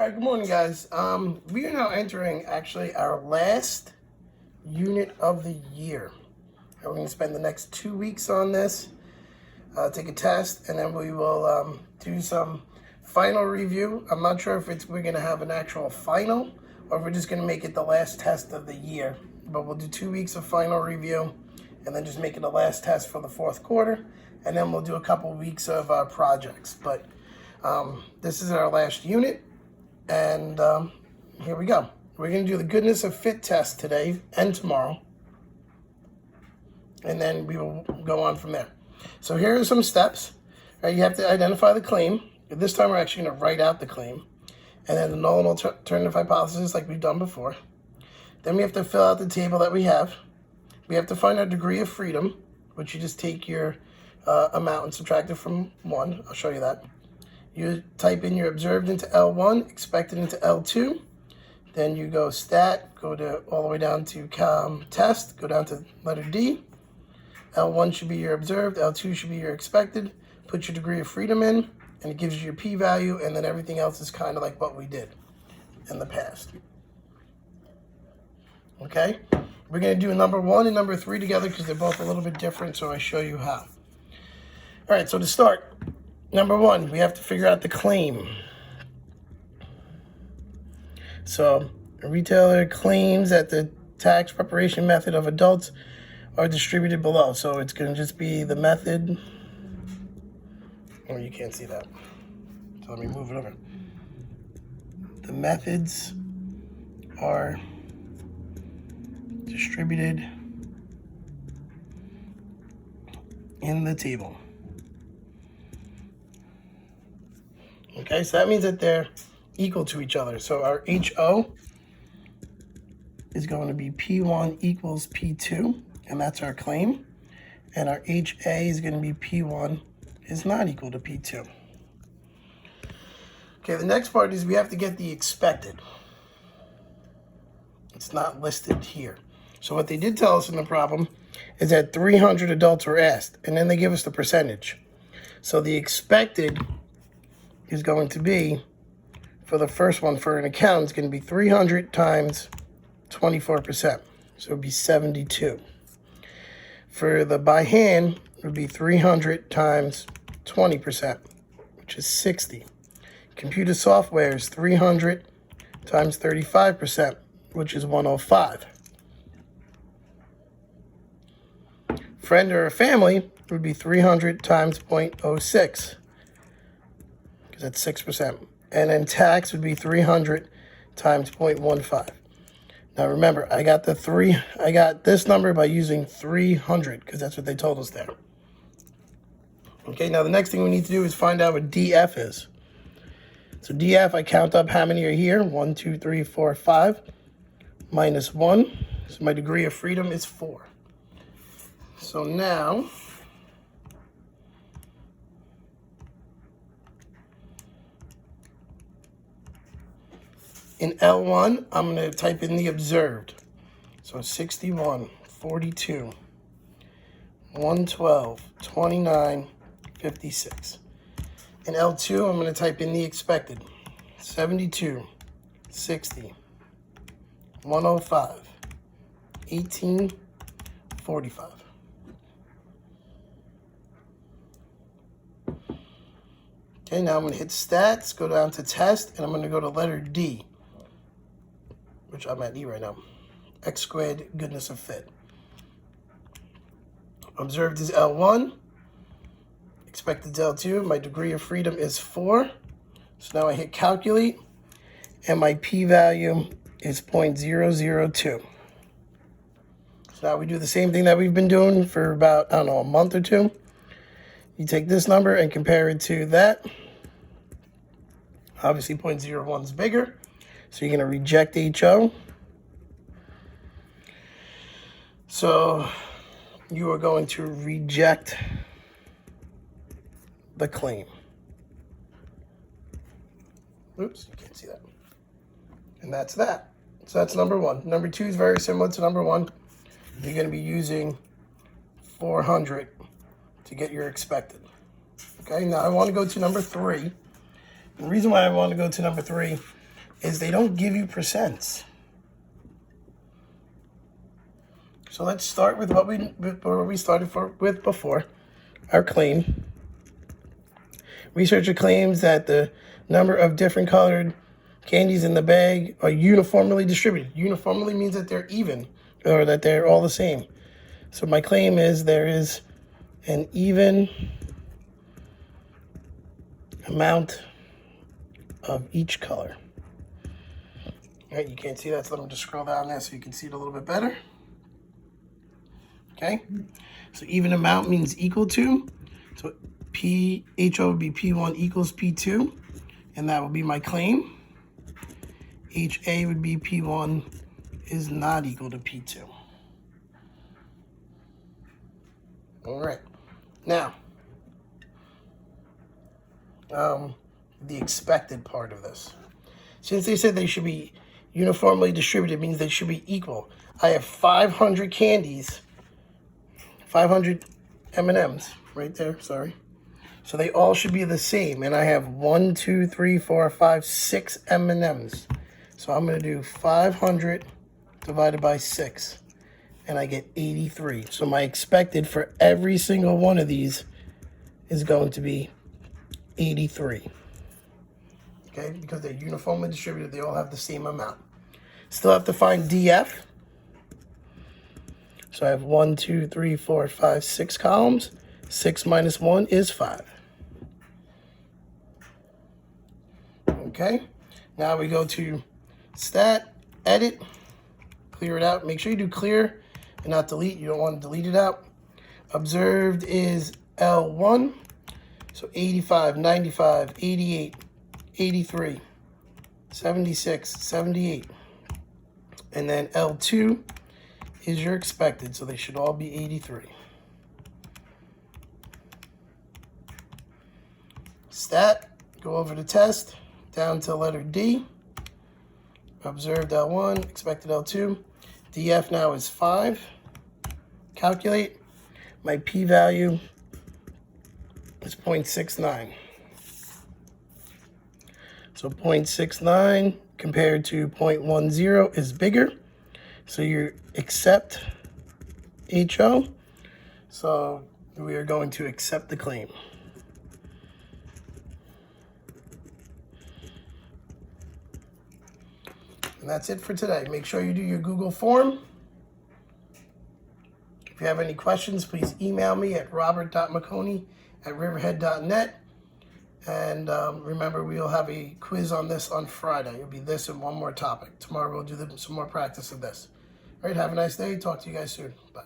All right, good morning, guys. We are now entering actually our last unit of the year. And we're going to spend the next 2 weeks on this, take a test, and then we will do some final review. I'm not sure if we're going to have an actual final or if we're just going to make it the last test of the year. But we'll do 2 weeks of final review and then just make it the last test for the fourth quarter. And then we'll do a couple weeks of projects. But this is our last unit. And here we go. We're going to do the goodness of fit test today and tomorrow. And then we will go on from there. So here are some steps. Right, you have to identify the claim. This time we're actually going to write out the claim. And then the null and alternative hypothesis like we've done before. Then we have to fill out the table that we have. We have to find our degree of freedom, which you just take your amount and subtract it from 1. I'll show you that. You type in your observed into L1, expected into L2. Then you go stat, go to all the way down to test, go down to letter D. L1 should be your observed, L2 should be your expected. Put your degree of freedom in, and it gives you your p-value, and then everything else is kind of like what we did in the past. Okay? We're going to do number 1 and number 3 together because they're both a little bit different, so I show you how. All right, so to start, number 1, we have to figure out the claim. So a retailer claims that the tax preparation method of adults are distributed below. So it's going to just be the method. Oh, you can't see that. So let me move it over. The methods are distributed in the table. Okay, so that means that they're equal to each other. So our HO is going to be P1 equals P2, and that's our claim. And our HA is going to be P1 is not equal to P2. Okay, the next part is we have to get the expected. It's not listed here. So what they did tell us in the problem is that 300 adults were asked, and then they give us the percentage. So the expected is going to be, for the first one, for an account, it's going to be 300 times 24%. So it would be 72. For the by hand, it would be 300 times 20%, which is 60. Computer software is 300 times 35%, which is 105. Friend or a family would be 300 times 0.06. That's 6%. And then tax would be 300 times 0.15. Now remember, I got this number by using 300 because that's what they told us there. Okay, now the next thing we need to do is find out what DF is. So DF, I count up how many are here. 1, 2, 3, 4, 5. Minus 1. So my degree of freedom is 4. So now in L1, I'm going to type in the observed. So 61, 42, 112, 29, 56. In L2, I'm going to type in the expected. 72, 60, 105, 18, 45. Okay, now I'm going to hit stats, go down to test, and I'm going to go to letter D, which I'm at E right now. X squared, goodness of fit. Observed is L1. Expected is L2. My degree of freedom is 4. So now I hit calculate, and my p-value is 0.002. So now we do the same thing that we've been doing for about, I don't know, a month or two. You take this number and compare it to that. Obviously 0.01 is bigger. So you're going to reject HO. So you are going to reject the claim. Oops, you can't see that. And that's that. So that's number 1. Number 2 is very similar to number 1. You're going to be using 400 to get your expected. Okay, now I want to go to number 3. The reason why I want to go to number 3 is they don't give you percents. So let's start with what we started with before, our claim. Researcher claims that the number of different colored candies in the bag are uniformly distributed. Uniformly means that they're even, or that they're all the same. So my claim is there is an even amount of each color. All right, you can't see that, so let me just scroll down there so you can see it a little bit better. Okay, so even amount means equal to. So PHO would be P1 equals P2, and that would be my claim. HA would be P1 is not equal to P2. All right, now, the expected part of this. Since they said they should be uniformly distributed, means they should be equal. I have 500 candies, 500 M&Ms right there, sorry. So they all should be the same, and I have 1, 2, 3, 4, 5, 6 M&Ms. So I'm gonna do 500 divided by 6, and I get 83. So my expected for every single one of these is going to be 83. Okay, because they're uniformly distributed, they all have the same amount. Still have to find DF. So I have 1, 2, 3, 4, 5, 6 columns. 6 minus 1 is 5. Okay, now we go to stat, edit, clear it out. Make sure you do clear and not delete. You don't want to delete it out. Observed is L1. So 85, 95, 88, 83, 76, 78. And then L2 is your expected, so they should all be 83. Stat, go over to test, down to letter D. Observed L1, expected L2. DF now is 5. Calculate. My p-value is 0.69. So 0.69 compared to 0.10 is bigger. So you accept HO. So we are going to accept the claim. And that's it for today. Make sure you do your Google form. If you have any questions, please email me at robert.mcconi@riverhead.net. And remember, we'll have a quiz on this on Friday. It'll be this and one more topic. Tomorrow we'll do some more practice of this. All right, have a nice day. Talk to you guys soon. Bye.